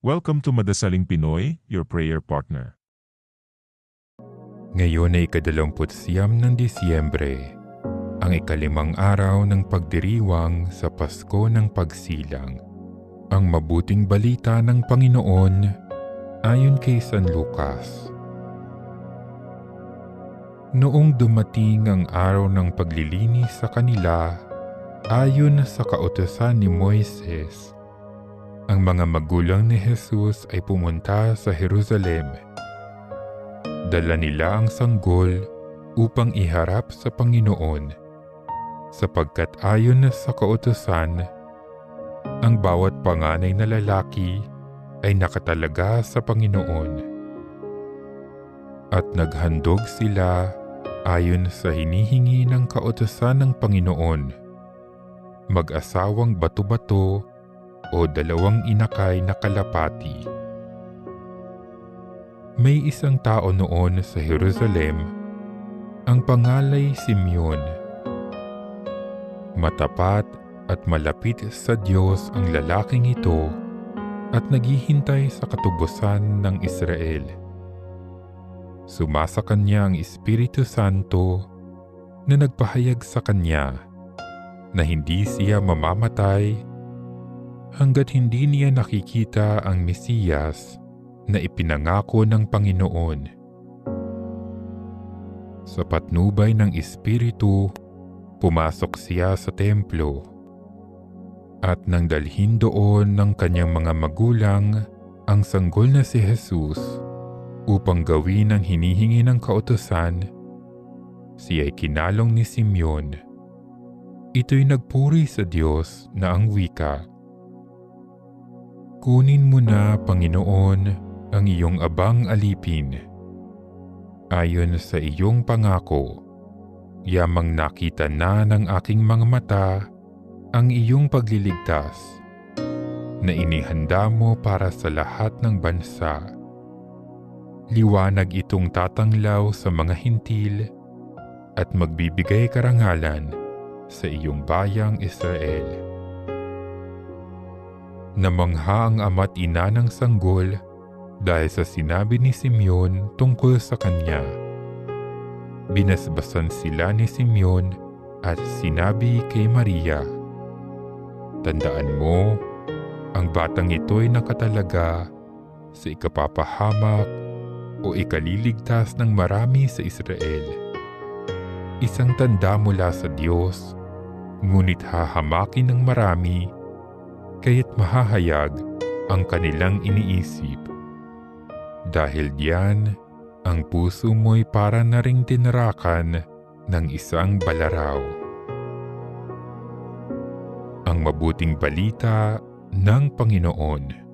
Welcome to Madasaling Pinoy, your prayer partner. Ngayon ay ika-29 ng Disyembre, ang ika-5 araw ng pagdiriwang sa Pasko ng Pagsilang. Ang mabuting balita ng Panginoon ayon kay San Lucas. Noong dumating ang araw ng paglilinis sa kanila, ayon sa kautusan ni Moises, ang mga magulang ni Jesus ay pumunta sa Jerusalem. Dala nila ang sanggol upang iharap sa Panginoon, sapagkat ayon sa kautusan, ang bawat panganay na lalaki ay nakatalaga sa Panginoon. At naghandog sila ayon sa hinihingi ng kautusan ng Panginoon, mag-asawang bato-bato o 2 inakay na kalapati. May isang tao noon sa Jerusalem, ang pangalay Simeon. Matapat at malapit sa Diyos ang lalaking ito at naghihintay sa katubusan ng Israel. Sumasa kanya ang Espiritu Santo na nagpahayag sa kanya na hindi siya mamamatay hanggat hindi niya nakikita ang Mesiyas na ipinangako ng Panginoon. Sa patnubay ng Espiritu, pumasok siya sa templo at nang dalhin doon ng kanyang mga magulang ang sanggol na si Jesus upang gawin ang hinihingi ng kautusan, siya'y kinalong ni Simeon. Ito'y nagpuri sa Diyos na ang wika, "Kunin mo na, Panginoon, ang iyong abang alipin. Ayon sa iyong pangako, yamang nakita na ng aking mga mata ang iyong pagliligtas na inihanda mo para sa lahat ng bansa. Liwanag itong tatanglaw sa mga hintil at magbibigay karangalan sa iyong bayang Israel." Namangha ang ama't ina ng sanggol dahil sa sinabi ni Simeon tungkol sa kanya. Binasbasan sila ni Simeon at sinabi kay Maria, "Tandaan mo, ang batang ito'y nakatalaga sa ikapapahamak o ikaliligtas ng marami sa Israel. Isang tanda mula sa Diyos, ngunit hahamakin ng marami, kaya't mahahayag ang kanilang iniisip. Dahil diyan, ang puso mo'y para na ring tinarakan ng isang balaraw." Ang mabuting balita ng Panginoon.